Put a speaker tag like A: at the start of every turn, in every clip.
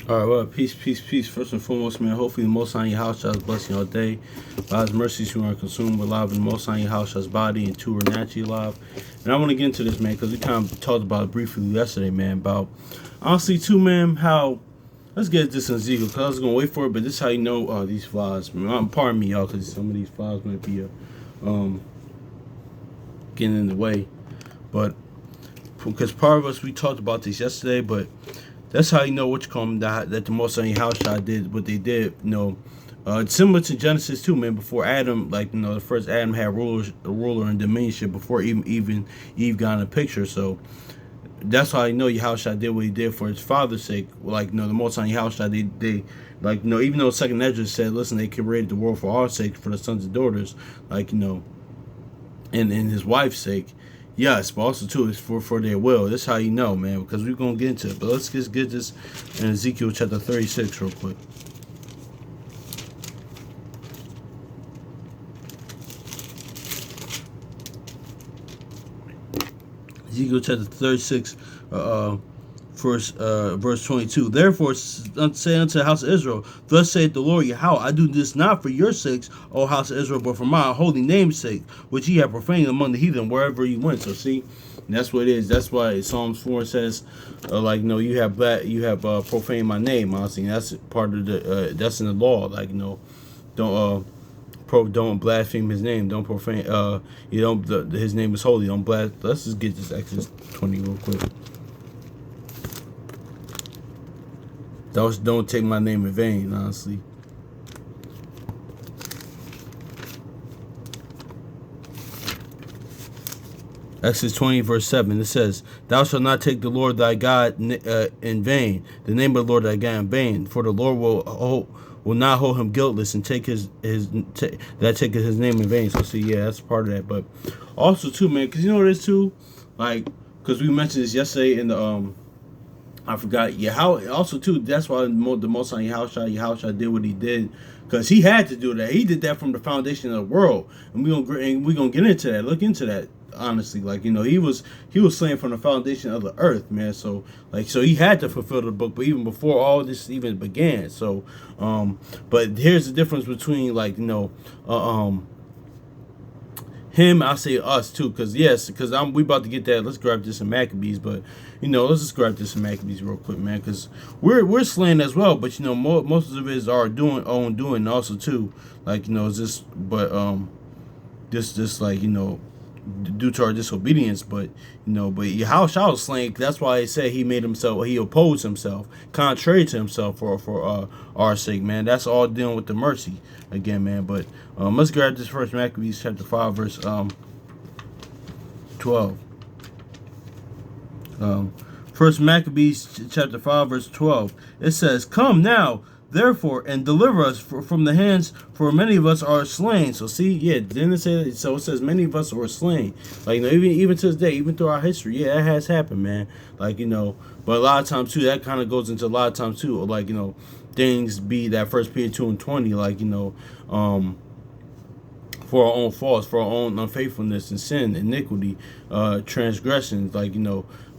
A: All right, well, peace, peace, peace. First and foremost, man, hopefully the Most High in your house shall bless you all day. By His mercies, you are consumed with love, and the Most High in your house shall body, and two are naturally alive. And I want to get into this, man, because we kind of talked about it briefly yesterday, man, about honestly, too, man, how. Let's get this in Ezekiel, because I was going to wait for it, but this is how you know these flies. Pardon me, y'all, because some of these flies might be getting in the way. But, because part of us, we talked about this yesterday, but that's how you know which come that the Most High house shot did what they did. Similar to Genesis 2, man. Before Adam, the first Adam had a ruler and dominionship before even Eve got in the picture. So that's how I know Yahushua did what he did for his father's sake. The Most High Yahushua, they even though Second Ezra said, listen, they created the world for our sake, for the sons and daughters, and his wife's sake. Yes, but also too it's for their will. That's how you know, man, because we're gonna get into it. But let's just get this in Ezekiel chapter 36 real quick. Ezekiel chapter 36, verse 22. Therefore say unto the house of Israel, thus saith the Lord Yahweh, I do this not for your sakes, O house of Israel, but for my holy name's sake, which ye have profaned among the heathen wherever you went. So see, that's what it is. That's why Psalms 4 says, you have profaned my name. Honestly, that's part of the that's in the law. Don't blaspheme his name. Don't profane. His name is holy. Don't blaspheme. Let's just get this Exodus 20 real quick. Don't take my name in vain, honestly. Exodus 20, verse 7, it says, Thou shalt not take the Lord thy God in vain, the name of the Lord thy God in vain, for the Lord will not hold him guiltless and take his name in vain. So see, yeah, that's part of that. But also too, man, because you know what it is too, because we mentioned this yesterday in the I forgot. Yeah, how also too. That's why the Most High Yahushua did what he did, because he had to do that. He did that from the foundation of the world, and we gonna get into that. Look into that. Honestly, he was slain from the foundation of the earth, man. So he had to fulfill the book, but even before all this even began. So, but here's the difference between him, I say us too, because we about to get that. Let's grab this in Maccabees, but let's just grab this in Maccabees real quick, man, because we're slain as well, but most of it is our doing also too, due to our disobedience, but Yahushua was slain. That's why it said he opposed himself, contrary to himself for our sake, man. That's all dealing with the mercy again, man. But let's grab this first Maccabees chapter 5, verse 12. First Maccabees chapter 5, verse 12. It says, Come now, therefore, and deliver us from the hands, for many of us are slain. So see, yeah, didn't it say that? So it says many of us are slain. Even to this day, even through our history, yeah, that has happened, man. But a lot of times too, that kind of goes into a lot of times too, things be that First Peter 2 and 20, for our own faults, for our own unfaithfulness and sin, iniquity, transgressions,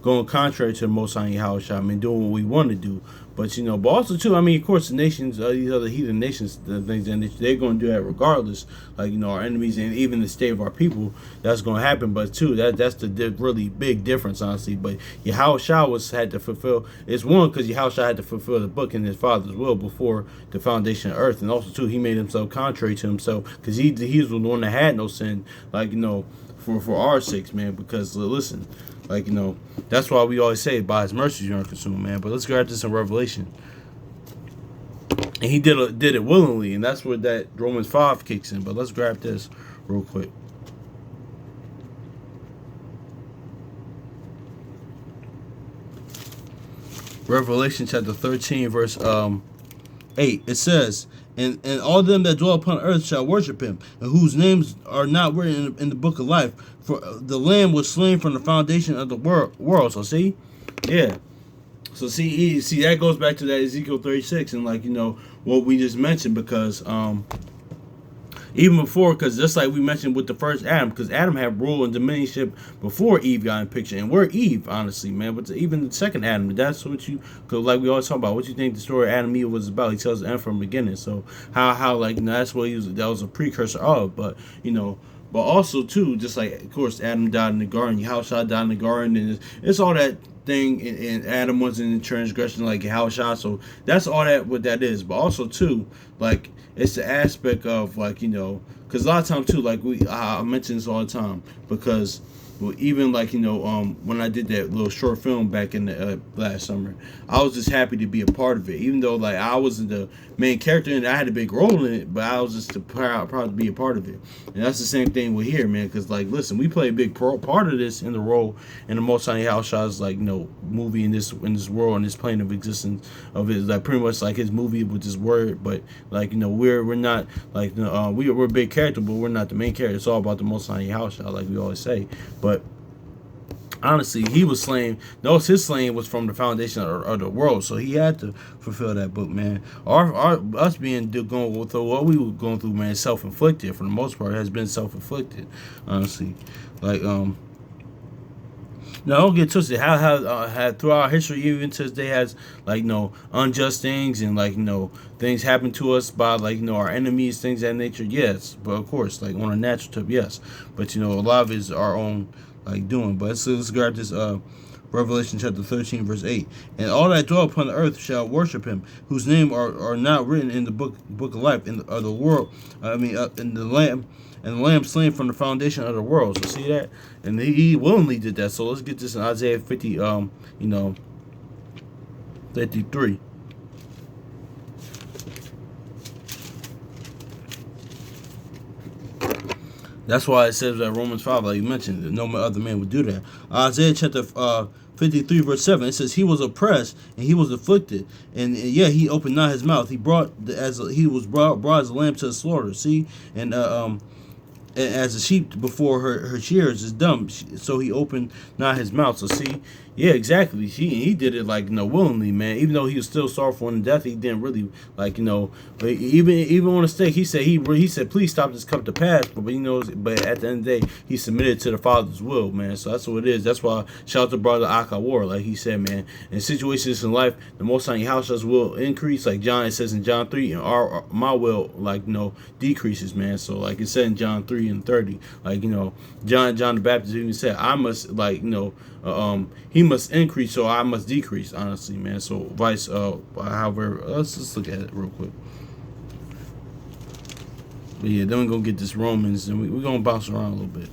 A: going contrary to the Most High Yahushua, doing what we want to do. But but also too, of course, the nations, these other heathen nations, the things, and they're going to do that regardless. Our enemies and even the state of our people, that's going to happen. But too, that's the really big difference, honestly. But Yahushua had to fulfill. It's one because Yahushua had to fulfill the book in his Father's will before the foundation of earth, and also too, he made himself contrary to himself because he was the one that had no sin, for our sakes, man. Because listen. That's why we always say, by his mercies you are consumed, man. But let's grab this in Revelation. And he did it willingly, and that's where that Romans 5 kicks in. But let's grab this real quick. Revelation chapter 13, verse 8. It says, And all them that dwell upon earth shall worship him, and whose names are not written in the book of life. For the Lamb was slain from the foundation of the world. So see, yeah. So see, that goes back to that Ezekiel 36 and what we just mentioned, because Even before, because just like we mentioned with the first Adam, because Adam had rule and dominionship before Eve got in picture, and we're Eve, honestly, man. But even the second Adam, that's what you, because like we always talk about, what you think the story of Adam and Eve was about. He tells the end from the beginning. So how like that's what he was. That was a precursor of, but But also too, just like of course Adam died in the garden, Yahushua died in the garden, and it's all that thing. And Adam was in transgression like Yahushua, so that's all that what that is. But also too, like it's the aspect of like because a lot of times too, like I mention this all the time because. Well, even like when I did that little short film back in the last summer, I was just happy to be a part of it. Even though like I wasn't the main character and I had a big role in it, but I was just proud to be a part of it. And that's the same thing with here, man. Because like, listen, we play a big part of this in the role in the Most High Yahushua's like movie in this world and this plane of existence of his like pretty much like his movie with his word. But like we're not like we're a big character, but we're not the main character. It's all about the Most High Yahushua, like we always say. But honestly, he was slain. Notice his slaying was from the foundation of the world, so he had to fulfill that book, man. Us going through what we were going through, man, self-inflicted for the most part. It has been self-inflicted, honestly. Like now don't get twisted. How had throughout history, even to this day, has like unjust things and like things happen to us by like our enemies, things of that nature. Yes, but of course, like on a natural tip, yes. But a lot of it is our own like doing. But let's grab this Revelation chapter 13 verse 8. And all that dwell upon the earth shall worship him, whose name are not written in the book of life in the world. In the Lamb, and the Lamb slain from the foundation of the world. So see that, and he willingly did that. So let's get this in Isaiah 50, 53. That's why it says that Romans 5, like you mentioned, that no other man would do that. Isaiah chapter 53 verse 7, it says he was oppressed and he was afflicted, and yet he opened not his mouth. He brought as a lamb to the slaughter. See, and as a sheep before her shears is dumb, so he opened not his mouth. So see, yeah, exactly. He did it like willingly, man. Even though he was still sorrowful in death, he didn't really like But even on the stake, he said, please stop this cup to pass. But at the end of the day, he submitted to the Father's will, man. So that's what it is. That's why shout out to brother Akawar, like he said, man. In situations in life, the Most High Yahushua's will increase, like it says in John 3, and my will decreases, man. So like it said in John 3 and 30, like John the Baptist even said, I must he must increase, so I must decrease, honestly, man. So however, let's just look at it real quick. But yeah, then we're gonna get this Romans, and we're gonna bounce around a little bit.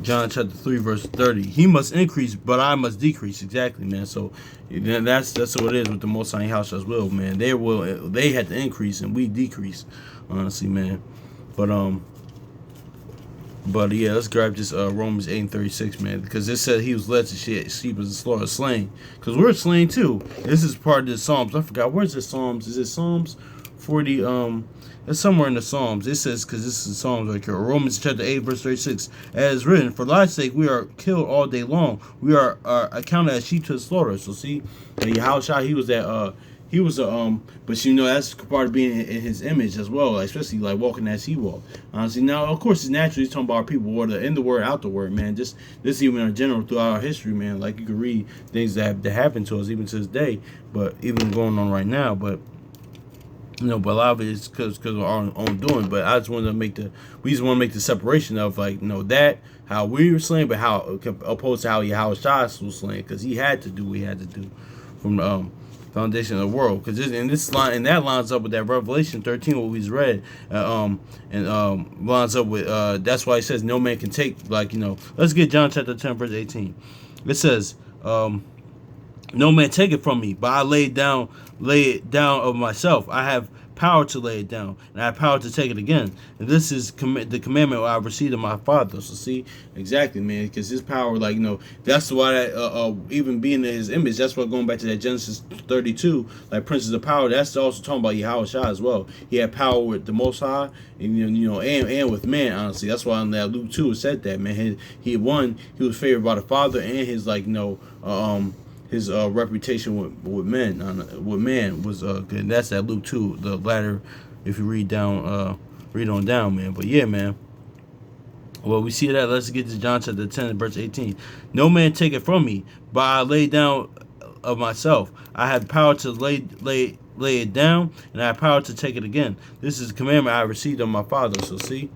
A: John chapter 3 verse 30. He must increase, but I must decrease. Exactly, man. So that's what it is with the Most High Yahushua's will, man. They had to increase and we decrease, honestly, man. But yeah, let's grab this Romans 8 and 36, man, because it said he was led to sheep as a slaughter, slain. Because we're slain too. This is part of the Psalms. I forgot, where's the Psalms? Is it Psalms 40? It's somewhere in the Psalms. It says, because this is Psalms right here. Romans chapter 8, verse 36. As written, for thy sake we are killed all day long. We are accounted as sheep to the slaughter. So see, Yahushua, he was but that's part of being in his image as well, like, especially like walking as he walked. Honestly, now of course it's natural. He's talking about our people, whether in the word, out the word, man. Just this even in general throughout our history, man. Like you can read things that happened to us even to this day, but even going on right now, but. But a lot of it is because of our own doing. But I just wanted to we just want to make the separation of like, that how we were slain, but how opposed to how Yahushua was slain, because he had to do what he had to do from the foundation of the world. Because that lines up with that Revelation 13 what we read, and lines up with that's why he says no man can take Let's get John chapter 10 verse 18. It says. No man take it from me, but I lay it down of myself. I have power to lay it down, and I have power to take it again. And this is the commandment I received of my Father. So see, exactly, man, because his power, like, that's why that even being in his image, that's what going back to that Genesis 32, like princes of power. That's also talking about Yahweh Shai as well. He had power with the Most High, and and with man. Honestly, that's why in that Luke 2 it said that, man. He was favored by the Father, and his his reputation with man was good. And that's that Luke 2, the latter, if you read on down, man. But yeah, man. Well, we see that. Let's get to John chapter 10, verse 18. No man take it from me, but I lay down of myself. I have power to lay it down, and I have power to take it again. This is the commandment I received of my Father. So see,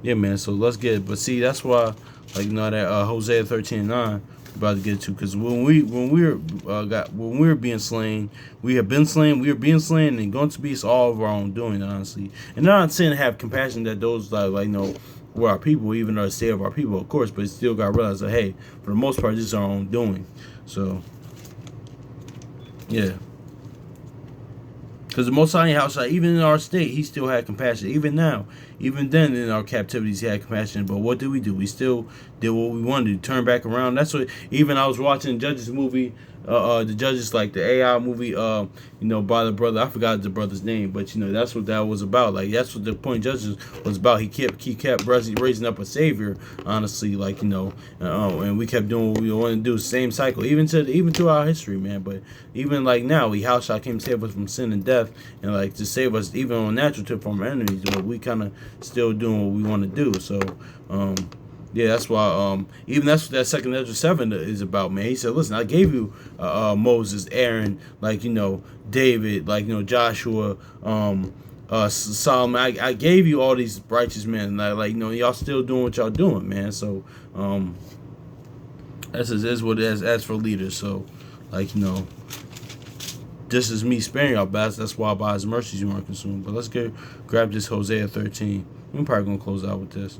A: yeah, man. So let's get it. But see, that's why, like, that Hosea 13:9 about to get to, because when we're being slain, we have been slain, we are being slain, and going to be all of our own doing, honestly. And I'm not saying to have compassion that those were our people, even though the state of our people, of course, but still got to realize that, hey, for the most part, this is our own doing. So yeah. Because the Most High House, even in our state, he still had compassion. Even now, even then in our captivities, he had compassion. But what did? We still did what we wanted to, turn back around. That's what, even I was watching Judges movie, the Judges, like the AI movie, by the brother. I forgot the brother's name, but that's what that was about. Like, that's what the point Judges was about. He kept raising up a savior, honestly, and we kept doing what we wanted to do. Same cycle, even to our history, man. But even like now, Yahushua came to save us from sin and death, and like to save us even on natural tip from our enemies. But we kind of still doing what we want to do. So yeah, that's why even that's what that second Ezra 7 is about, man. He said, listen, I gave you Moses, Aaron, David, Joshua, Solomon. I gave you all these righteous men. Y'all still doing what y'all doing, man. So that's what it is as for leaders. So this is me sparing y'all, but that's why by his mercies you aren't consumed. But let's grab this Hosea 13. We're probably gonna close out with this.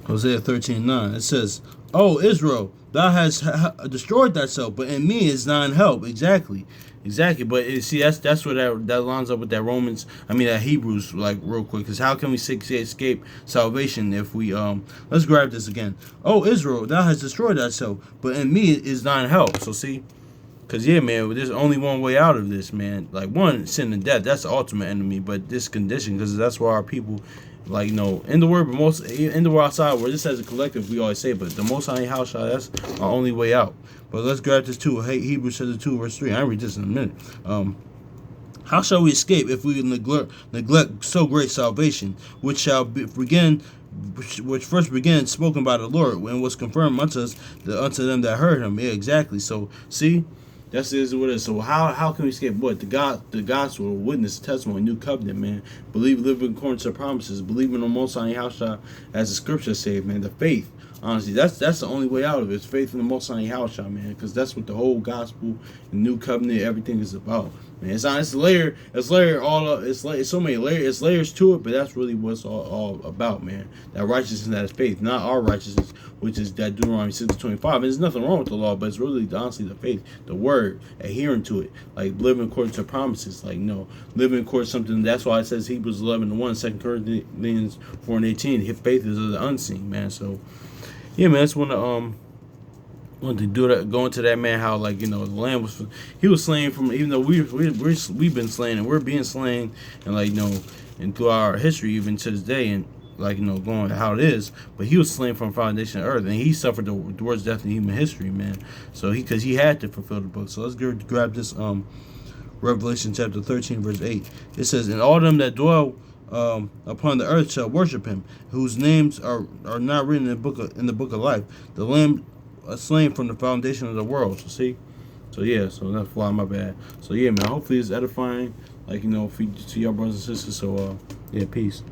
A: Hosea 13:9. It says, "O Israel, thou hast destroyed thyself, but in me is thine help." Exactly. But see, that's where that lines up with that that Hebrews, like, real quick. Because how can we escape salvation if we let's grab this again. "O Israel, thou hast destroyed thyself, but in me is thine help." So see, because yeah, man, there's only one way out of this, man. Like, one, sin and death. That's the ultimate enemy. But this condition, because that's why our people, in the word, but most in the world outside, where this as a collective, we always say, but the Most High House, that's our only way out. But let's grab this too. Hey, Hebrews chapter 2, verse 3. I'll read this in a minute. How shall we escape if we neglect so great salvation, which first began spoken by the Lord, and was confirmed unto us, unto them that heard him? Yeah, exactly. So see, that's what it is. So how can we escape what? The gospel, witness, testimony, new covenant, man. Living according to the promises, believing in the Most High House, as the scriptures say, man. The faith. Honestly, that's the only way out of it. It's faith in the Most High House, man, because that's what the whole gospel, the new covenant, everything is about, man. It's so many layers. It's layers to it, but that's really what it's all about, man. That righteousness, that is faith, not our righteousness, which is that Deuteronomy 6:25. There's nothing wrong with the law, but it's really honestly the faith, the word, adhering to it, like living according to promises, living according to something. That's why it says Hebrews 11:1, 2 Corinthians 4:18. His faith is of the unseen, man. So yeah, man, I just want to do that, go into that, man, how, the Lamb was slain from, even though we've been slain and we're being slain, and and through our history even to this day, and going how it is, but he was slain from the foundation of earth, and he suffered the worst death in human history, man. So because he had to fulfill the book. So let's grab this Revelation chapter 13, verse 8. It says, "And all them that dwell upon the earth shall worship him, whose names are not written in the book of life. The Lamb slain from the foundation of the world." So see, so yeah, so that's why my bad. So yeah, man. Hopefully it's edifying, to your brothers and sisters. So yeah, peace.